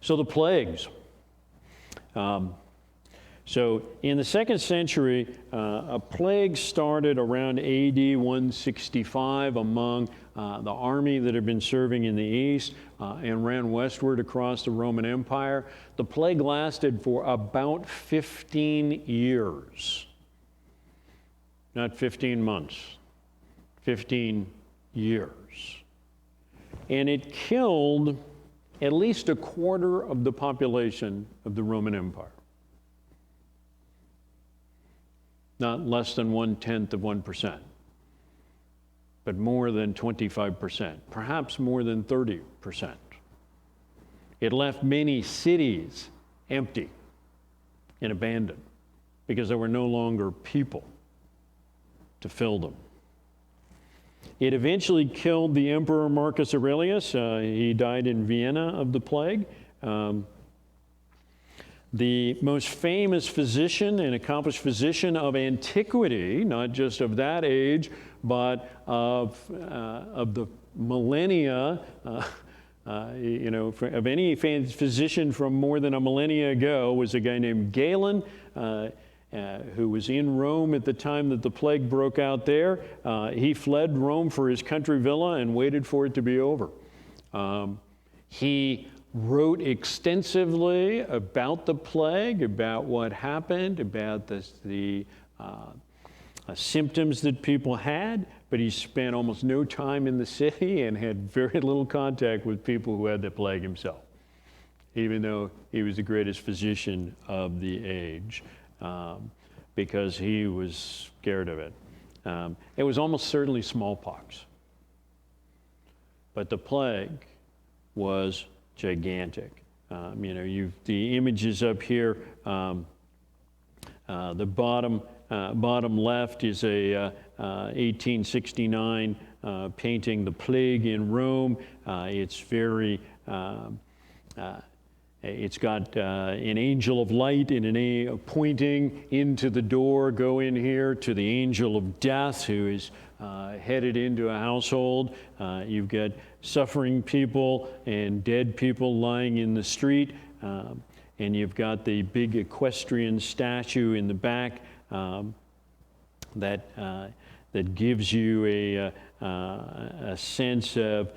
So the plagues. So in the 2nd century, a plague started around AD 165 among the army that had been serving in the east and ran westward across the Roman Empire. The plague lasted for about 15 years. Not 15 months, 15 years. And it killed at least a quarter of the population of the Roman Empire. Not less than 1/10 of 1%, but more than 25%, perhaps more than 30%. It left many cities empty and abandoned because there were no longer people to fill them. It eventually killed the Emperor Marcus Aurelius. He died in Vienna of the plague. The most famous physician and accomplished physician of antiquity, not just of that age, but of the millennia, of any physician from more than a millennia ago, was a guy named Galen, who was in Rome at the time that the plague broke out there. He fled Rome for his country villa and waited for it to be over. He wrote extensively about the plague, about what happened, about the symptoms that people had, but he spent almost no time in the city and had very little contact with people who had the plague himself, even though he was the greatest physician of the age, because he was scared of it. It was almost certainly smallpox, but the plague was gigantic. The images up here, the bottom left is a 1869 painting, The Plague in Rome. It's very, it's got an angel of light and pointing into the door, go in here, to the angel of death who is headed into a household. You've got suffering people and dead people lying in the street, and you've got the big equestrian statue in the back that gives you a sense of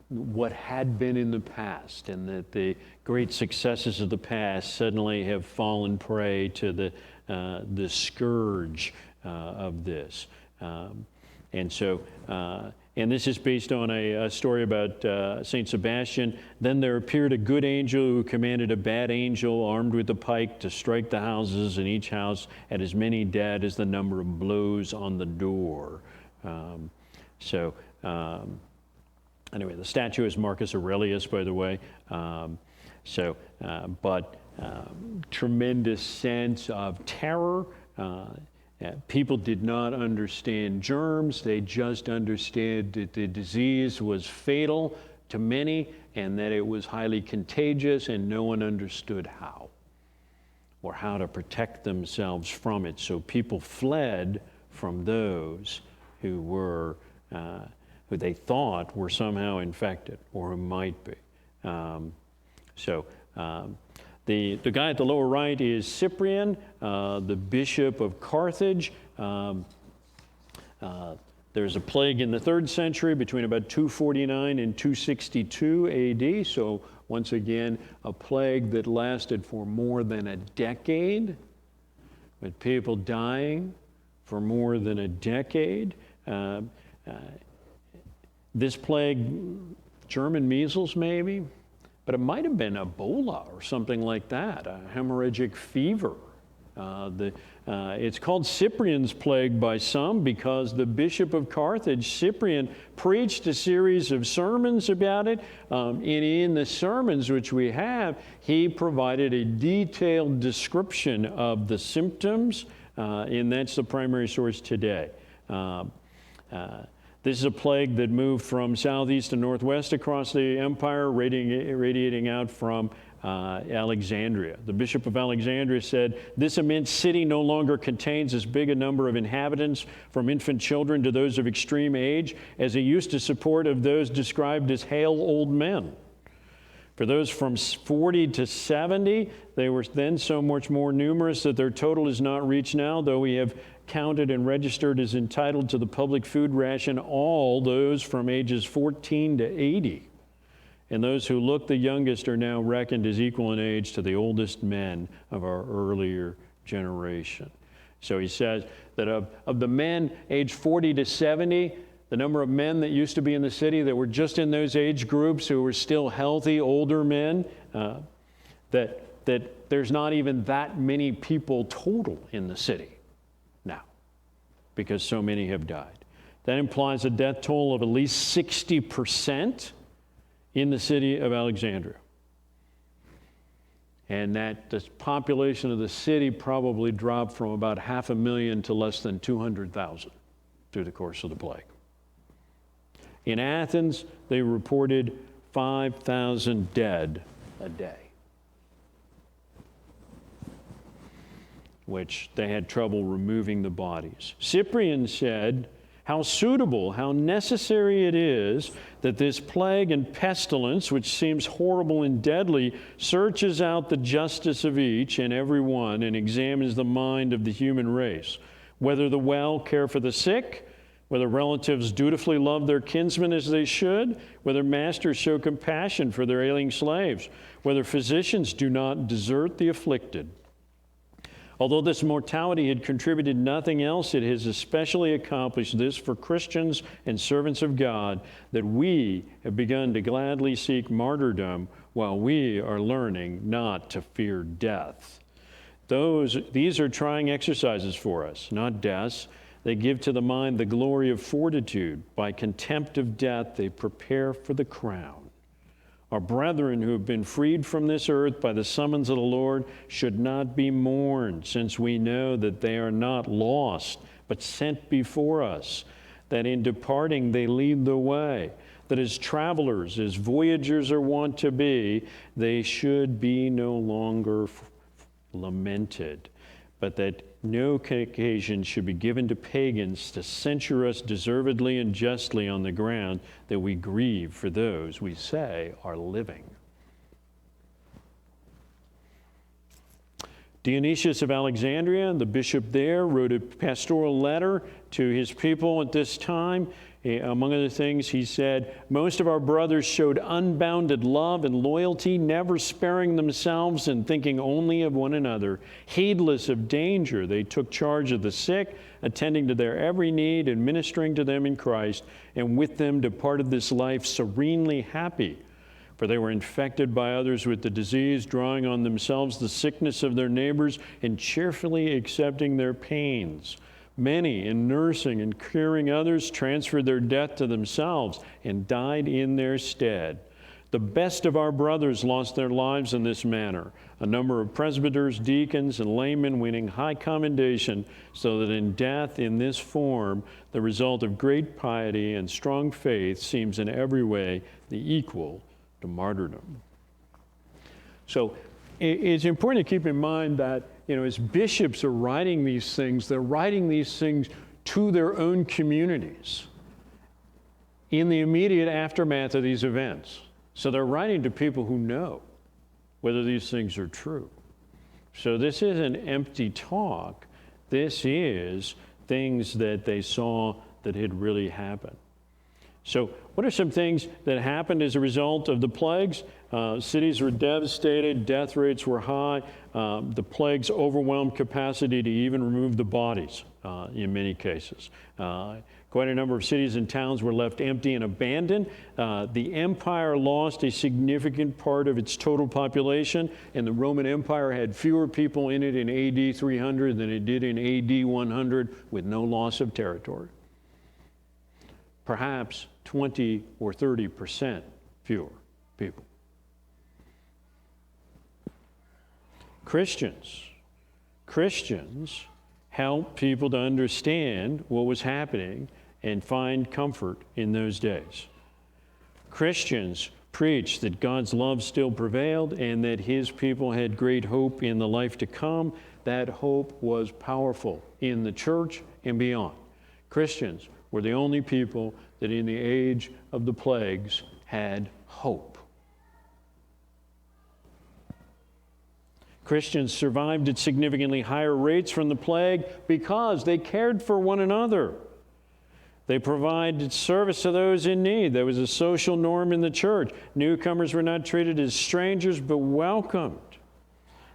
what had been in the past, and that the great successes of the past suddenly have fallen prey to the scourge of this. And this is based on a story about Saint Sebastian. Then there appeared a good angel who commanded a bad angel armed with a pike to strike the houses, and each house had as many dead as the number of blows on the door. Anyway, the statue is Marcus Aurelius, by the way. Tremendous sense of terror. People did not understand germs. They just understood that the disease was fatal to many and that it was highly contagious, and no one understood how or how to protect themselves from it. So people fled from those who were who they thought were somehow infected or who might be. The guy at the lower right is Cyprian, the bishop of Carthage. There's a plague in the 3rd century between about 249 and 262 AD. So once again, a plague that lasted for more than a decade, with people dying for more than a decade. This plague, German measles maybe, but it might have been Ebola or something like that, a hemorrhagic fever. It's called Cyprian's plague by some because the bishop of Carthage, Cyprian, preached a series of sermons about it. And in the sermons which we have, he provided a detailed description of the symptoms, and that's the primary source today. This is a plague that moved from southeast to northwest across the empire, radiating out from Alexandria. The bishop of Alexandria said, "This immense city no longer contains as big a number of inhabitants, from infant children to those of extreme age, as it used to support of those described as hale old men. For those from 40 to 70, they were then so much more numerous that their total is not reached now, though we have counted and registered as entitled to the public food ration all those from ages 14 to 80. And those who look the youngest are now reckoned as equal in age to the oldest men of our earlier generation. So he says that of the men aged 40 to 70, the number of men that used to be in the city that were just in those age groups who were still healthy, older men, that there's not even that many people total in the city now because so many have died. That implies a death toll of at least 60% in the city of Alexandria. And that the population of the city probably dropped from about 500,000 to less than 200,000 through the course of the plague. In Athens, they reported 5,000 dead a day, which they had trouble removing the bodies. Cyprian said, how suitable, how necessary it is that this plague and pestilence, which seems horrible and deadly, searches out the justice of each and every one and examines the mind of the human race, whether the well care for the sick, whether relatives dutifully love their kinsmen as they should, whether masters show compassion for their ailing slaves, whether physicians do not desert the afflicted. Although this mortality had contributed nothing else, it has especially accomplished this for Christians and servants of God, that we have begun to gladly seek martyrdom while we are learning not to fear death. These are trying exercises for us, not deaths. They give to the mind the glory of fortitude. By contempt of death, they prepare for the crown. Our brethren who have been freed from this earth by the summons of the Lord should not be mourned, since we know that they are not lost, but sent before us, that in departing they lead the way, that as travelers, as voyagers are wont to be, they should be no longer lamented, but that no occasion should be given to pagans to censure us deservedly and justly on the ground that we grieve for those we say are living. Dionysius of Alexandria, the bishop there, wrote a pastoral letter to his people at this time. Among other things, he said, most of our brothers showed unbounded love and loyalty, never sparing themselves and thinking only of one another. Heedless of danger, they took charge of the sick, attending to their every need and ministering to them in Christ, and with them departed this life serenely happy. For they were infected by others with the disease, drawing on themselves the sickness of their neighbors and cheerfully accepting their pains. Many, in nursing and curing others, transferred their death to themselves and died in their stead. The best of our brothers lost their lives in this manner, a number of presbyters, deacons, and laymen winning high commendation, so that in death in this form, the result of great piety and strong faith seems in every way the equal to martyrdom. So it's important to keep in mind that, as bishops are writing these things, they're writing these things to their own communities in the immediate aftermath of these events. So they're writing to people who know whether these things are true. So this isn't empty talk. This is things that they saw that had really happened. So what are some things that happened as a result of the plagues? Cities were devastated, death rates were high. The plagues overwhelmed capacity to even remove the bodies in many cases. Quite a number of cities and towns were left empty and abandoned. The empire lost a significant part of its total population, and the Roman Empire had fewer people in it in AD 300 than it did in AD 100, with no loss of territory. Perhaps 20 or 30% fewer people. Christians helped people to understand what was happening and find comfort in those days. Christians preached that God's love still prevailed and that his people had great hope in the life to come. That hope was powerful in the church and beyond. Christians were the only people that in the age of the plagues had hope. Christians survived at significantly higher rates from the plague because they cared for one another. They provided service to those in need. There was a social norm in the church. Newcomers were not treated as strangers, but welcomed.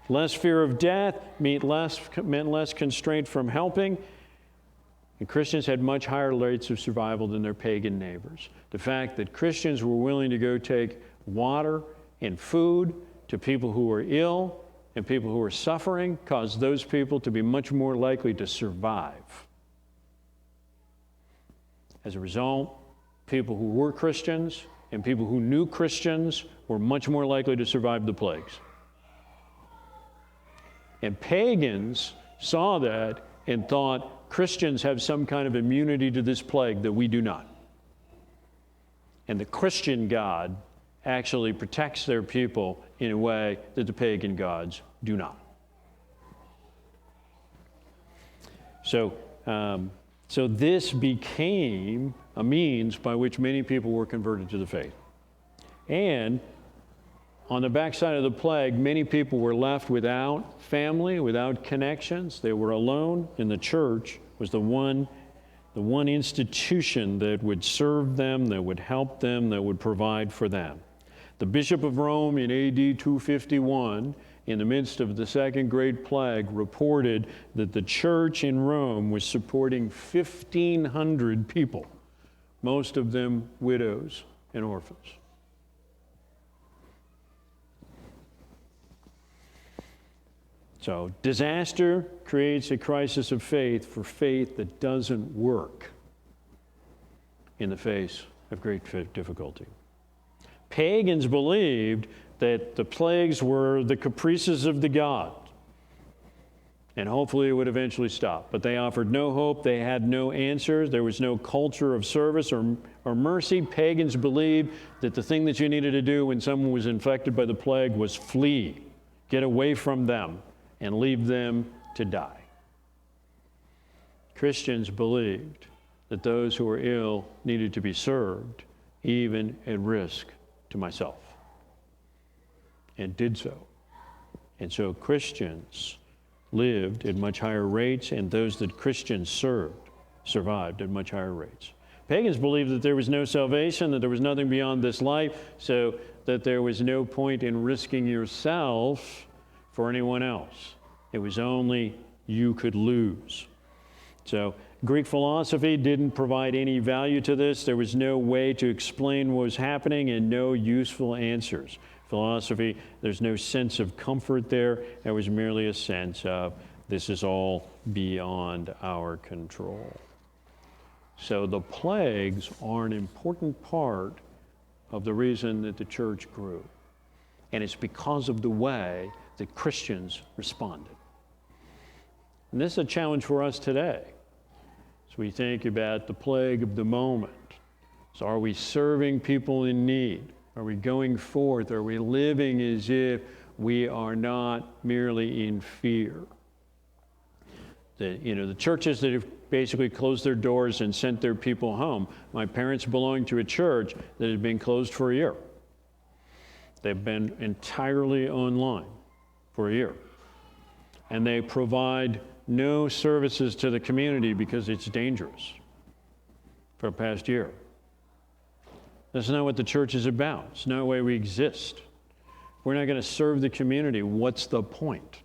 Less fear of death meant less constraint from helping. And Christians had much higher rates of survival than their pagan neighbors. The fact that Christians were willing to go take water and food to people who were ill and people who were suffering caused those people to be much more likely to survive. As a result, people who were Christians and people who knew Christians were much more likely to survive the plagues. And pagans saw that and thought Christians have some kind of immunity to this plague that we do not. And the Christian God actually protects their people in a way that the pagan gods do not. So this became a means by which many people were converted to the faith. And on the backside of the plague, many people were left without family, without connections. They were alone, and the church was the one institution that would serve them, that would help them, that would provide for them. The Bishop of Rome in AD 251, in the midst of the Second Great Plague, reported that the church in Rome was supporting 1,500 people, most of them widows and orphans. So disaster creates a crisis of faith for faith that doesn't work in the face of great difficulty. Pagans believed that the plagues were the caprices of the gods, and hopefully it would eventually stop. But they offered no hope. They had no answers. There was no culture of service or mercy. Pagans believed that the thing that you needed to do when someone was infected by the plague was flee, get away from them, and leave them to die. Christians believed that those who were ill needed to be served, even at risk to myself, and did so. And so Christians lived at much higher rates, and those that Christians served survived at much higher rates. Pagans believed that there was no salvation, that there was nothing beyond this life, so that there was no point in risking yourself for anyone else. It was only you could lose. So Greek philosophy didn't provide any value to this. There was no way to explain what was happening and no useful answers. Philosophy, there's no sense of comfort there. There was merely a sense of this is all beyond our control. So the plagues are an important part of the reason that the church grew. And it's because of the way that Christians responded. And this is a challenge for us today. So we think about the plague of the moment. So are we serving people in need? Are we going forth? Are we living as if we are not merely in fear? The churches that have basically closed their doors and sent their people home. My parents belonged to a church that had been closed for a year. They've been entirely online for a year. And they provide no services to the community because it's dangerous for the past year. That's not what the church is about. It's not the way we exist. If we're not going to serve the community, what's the point?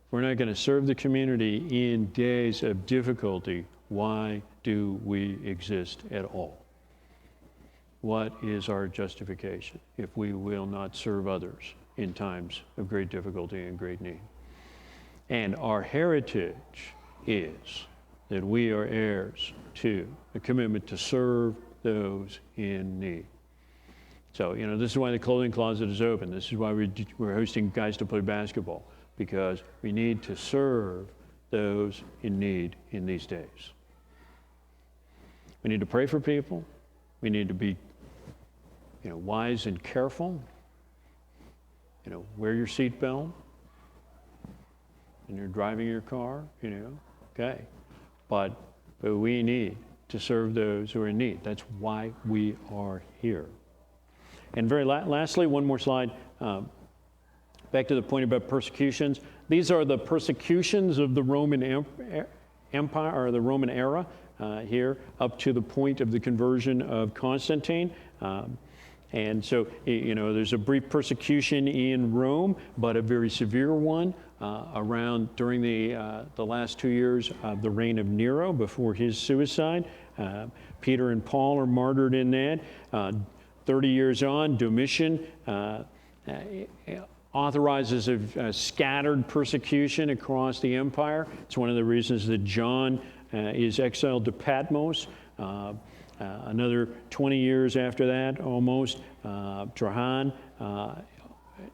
If we're not going to serve the community in days of difficulty, why do we exist at all? What is our justification if we will not serve others in times of great difficulty and great need? And our heritage is that we are heirs to a commitment to serve those in need. So, this is why the clothing closet is open. This is why we're hosting guys to play basketball, because we need to serve those in need in these days. We need to pray for people. We need to be, wise and careful. Wear your seatbelt. And you're driving your car, okay. But we need to serve those who are in need. That's why we are here. And very lastly, one more slide. back to the point about persecutions. These are the persecutions of the Roman Empire, or the Roman era here, up to the point of the conversion of Constantine. And so, there's a brief persecution in Rome, but a very severe one around during the last 2 years of the reign of Nero before his suicide. Peter and Paul are martyred in that. 30 years on, Domitian authorizes a scattered persecution across the empire. It's one of the reasons that John is exiled to Patmos. Another 20 years after that, almost, Trajan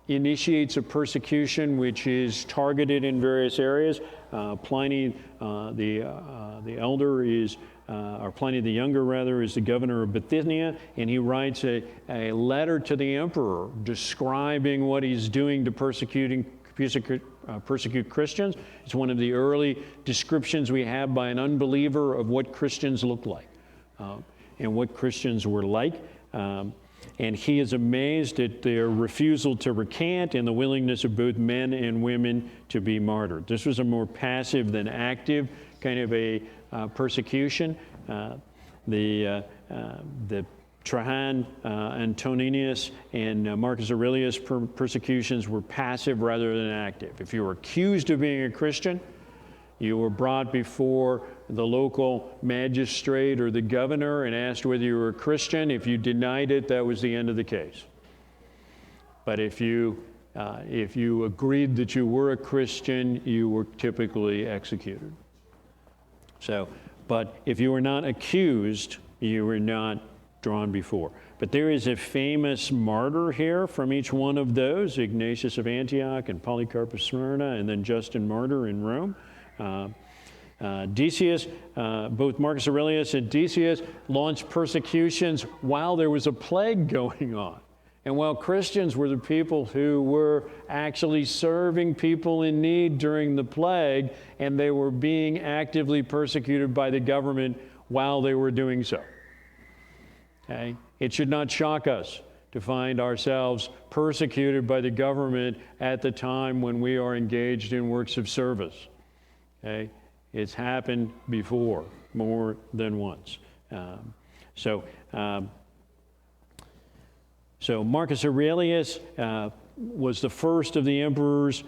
initiates a persecution which is targeted in various areas. Pliny the elder is, or Pliny the Younger rather, is the governor of Bithynia, and he writes a letter to the emperor describing what he's doing to persecute Christians. It's one of the early descriptions we have by an unbeliever of what Christians look like and what Christians were like. And he is amazed at their refusal to recant and the willingness of both men and women to be martyred. This was a more passive than active kind of a persecution. The Trajan, Antoninus, and Marcus Aurelius persecutions were passive rather than active. If you were accused of being a Christian, you were brought before the local magistrate or the governor and asked whether you were a Christian. If you denied it, that was the end of the case. But if you agreed that you were a Christian, you were typically executed. So, but if you were not accused, you were not drawn before. But there is a famous martyr here from each one of those: Ignatius of Antioch and Polycarp of Smyrna, and then Justin Martyr in Rome. Decius, both Marcus Aurelius and Decius launched persecutions while there was a plague going on. And while Christians were the people who were actually serving people in need during the plague, and they were being actively persecuted by the government while they were doing so. Okay? It should not shock us to find ourselves persecuted by the government at the time when we are engaged in works of service. Okay? It's happened before, more than once. So Marcus Aurelius was the first of the emperors.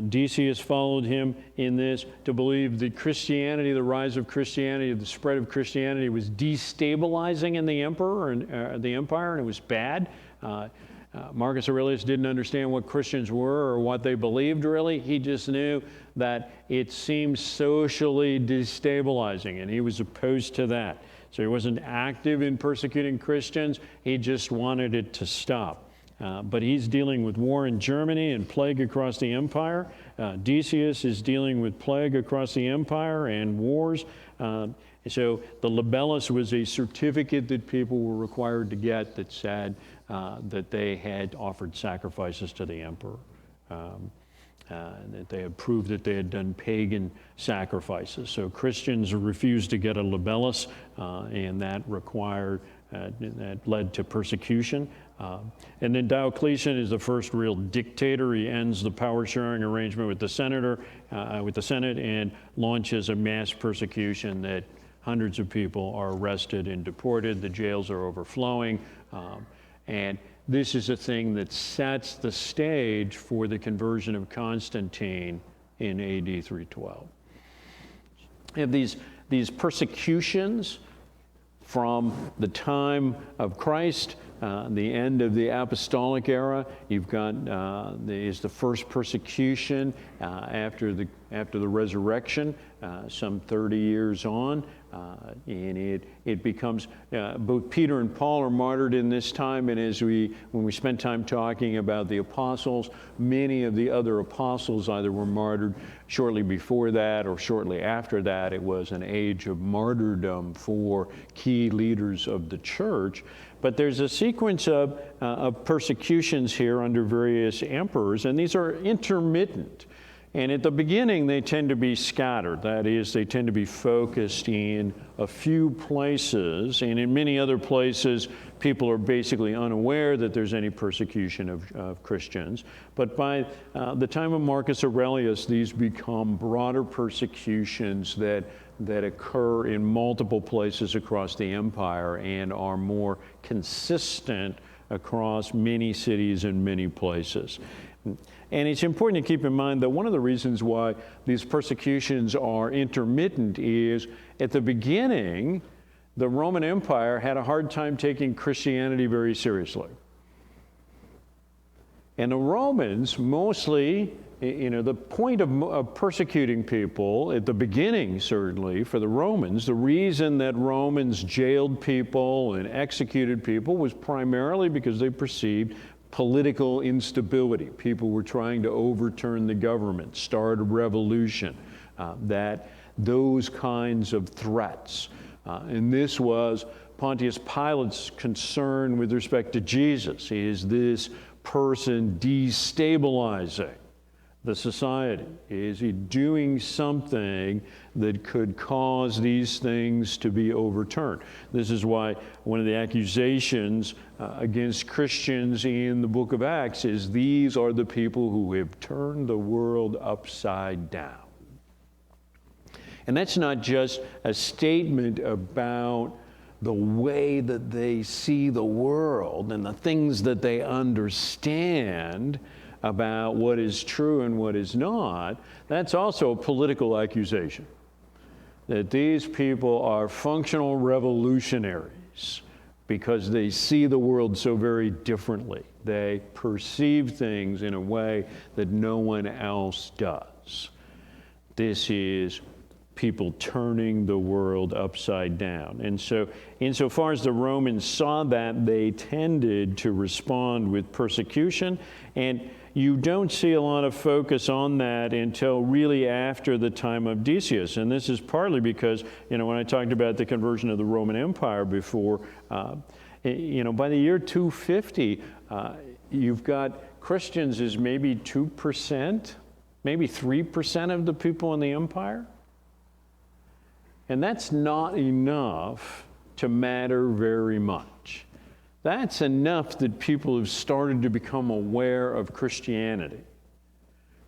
Decius followed him in this, to believe that Christianity, the rise of Christianity, the spread of Christianity was destabilizing in the empire, and it was bad. Marcus Aurelius didn't understand what Christians were or what they believed, really. He just knew that it seemed socially destabilizing, and he was opposed to that. So he wasn't active in persecuting Christians. He just wanted it to stop. But he's dealing with war in Germany and plague across the empire. Decius is dealing with plague across the empire and wars. So the libellus was a certificate that people were required to get that said that they had offered sacrifices to the emperor, that they had proved that they had done pagan sacrifices. So Christians refused to get a libellus, and that led to persecution. And then Diocletian is the first real dictator. He ends the power-sharing arrangement with the Senate, and launches a mass persecution that hundreds of people are arrested and deported. The jails are overflowing. And this is a thing that sets the stage for the conversion of Constantine in AD 312. You have these persecutions from the time of Christ, the end of the apostolic era. You've got is the first persecution after the resurrection, some 30 years on, and it becomes both Peter and Paul are martyred in this time. And when we spend time talking about the apostles, many of the other apostles either were martyred shortly before that or shortly after that. It was an age of martyrdom for key leaders of the church. But there's a sequence of persecutions here under various emperors, and these are intermittent. And at the beginning, they tend to be scattered. That is, they tend to be focused in a few places, and in many other places, people are basically unaware that there's any persecution of Christians. But by the time of Marcus Aurelius, these become broader persecutions that occur in multiple places across the empire and are more consistent across many cities and many places. And it's important to keep in mind that one of the reasons why these persecutions are intermittent is at the beginning, the Roman Empire had a hard time taking Christianity very seriously. And the Romans mostly, the point of persecuting people at the beginning, certainly, for the Romans, the reason that Romans jailed people and executed people was primarily because they perceived political instability. People were trying to overturn the government, start a revolution, those kinds of threats. And this was Pontius Pilate's concern with respect to Jesus. Is this person destabilizing the society? Is he doing something that could cause these things to be overturned? This is why one of the accusations against Christians in the book of Acts is these are the people who have turned the world upside down. And that's not just a statement about the way that they see the world and the things that they understand about what is true and what is not. That's also a political accusation, that these people are functional revolutionaries because they see the world so very differently. They perceive things in a way that no one else does. This is people turning the world upside down. And so, insofar as the Romans saw that, they tended to respond with persecution. And you don't see a lot of focus on that until really after the time of Decius. And this is partly because, when I talked about the conversion of the Roman Empire before, by the year 250, you've got Christians as maybe 2%, maybe 3% of the people in the empire. And that's not enough to matter very much. That's enough that people have started to become aware of Christianity.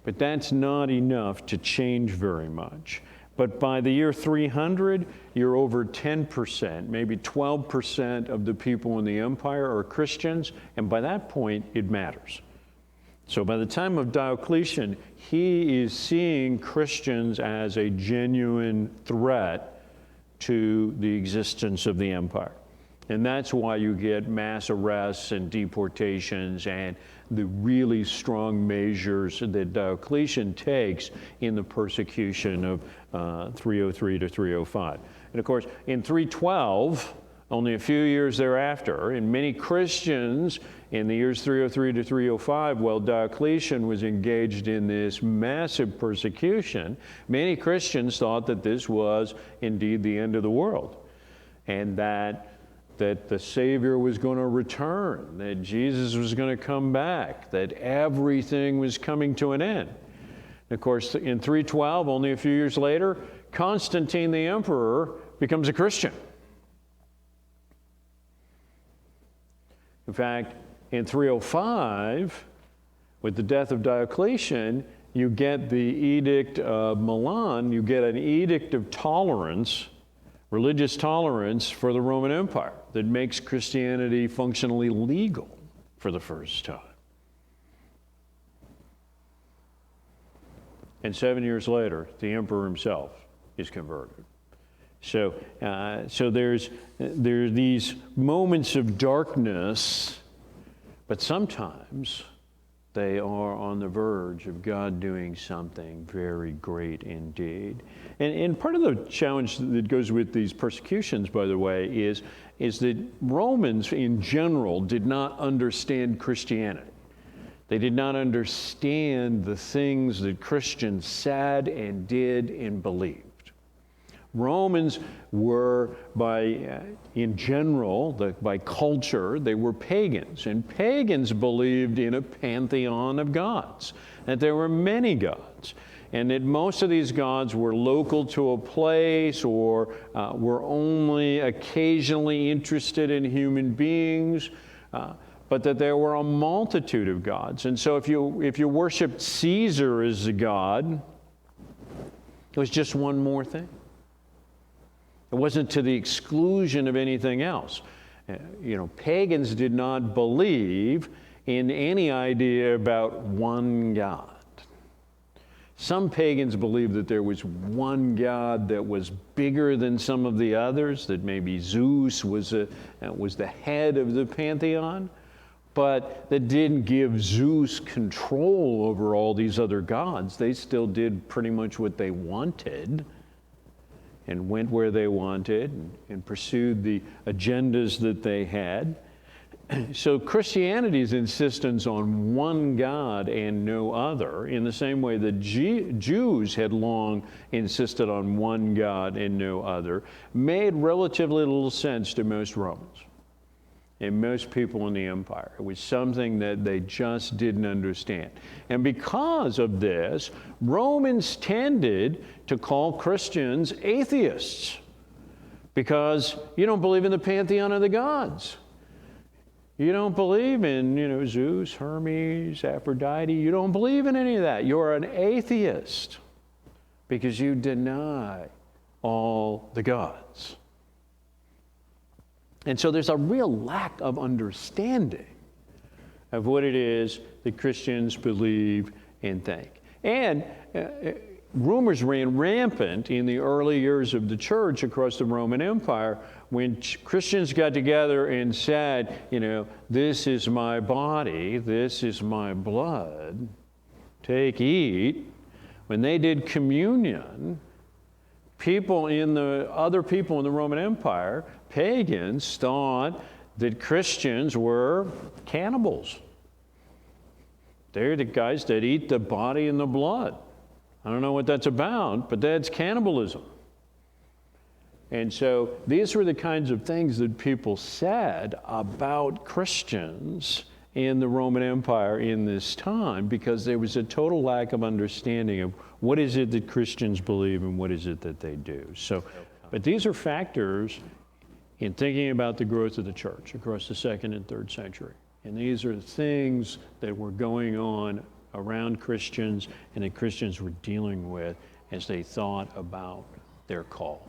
But that's not enough to change very much. But by the year 300, you're over 10%, maybe 12% of the people in the empire are Christians, and by that point, it matters. So by the time of Diocletian, he is seeing Christians as a genuine threat to the existence of the empire. And that's why you get mass arrests and deportations and the really strong measures that Diocletian takes in the persecution of 303 to 305. And of course, in 312, only a few years thereafter, and many Christians in the years 303 to 305, while Diocletian was engaged in this massive persecution, many Christians thought that this was indeed the end of the world, and that the Savior was going to return, that Jesus was going to come back, that everything was coming to an end. And of course, in 312, only a few years later, Constantine the emperor becomes a Christian. In fact, in 305, with the death of Diocletian, you get the Edict of Milan, you get an edict of tolerance, religious tolerance for the Roman Empire that makes Christianity functionally legal for the first time. And 7 years later, the emperor himself is converted. So there are these moments of darkness, but sometimes they are on the verge of God doing something very great indeed. And part of the challenge that goes with these persecutions, by the way, is that Romans in general did not understand Christianity. They did not understand the things that Christians said and did and believed. Romans were, in general, by culture, they were pagans. And pagans believed in a pantheon of gods, that there were many gods. and that most of these gods were local to a place or were only occasionally interested in human beings, but that there were a multitude of gods. And so if you worshiped Caesar as a god, it was just one more thing. It wasn't to the exclusion of anything else. Pagans did not believe in any idea about one God. Some pagans believed that there was one God that was bigger than some of the others, that maybe Zeus was the head of the pantheon, but that didn't give Zeus control over all these other gods. They still did pretty much what they wanted and went where they wanted and pursued the agendas that they had. So Christianity's insistence on one God and no other, in the same way the Jews had long insisted on one God and no other, made relatively little sense to most Romans and most people in the empire. It was something that they just didn't understand. And because of this, Romans tended to call Christians atheists, because you don't believe in the pantheon of the gods. You don't believe in, Zeus, Hermes, Aphrodite. You don't believe in any of that. You're an atheist because you deny all the gods. And so there's a real lack of understanding of what it is that Christians believe and think. And rumors ran rampant in the early years of the church across the Roman Empire when Christians got together and said, this is my body, this is my blood, take, eat. When they did communion, other people in the Roman Empire, pagans, thought that Christians were cannibals. They're the guys that eat the body and the blood. I don't know what that's about, but that's cannibalism. And so these were the kinds of things that people said about Christians in the Roman Empire in this time, because there was a total lack of understanding of what is it that Christians believe and what is it that they do. So, but these are factors in thinking about the growth of the church across the 2nd and 3rd century. And these are things that were going on around Christians and that Christians were dealing with as they thought about their call.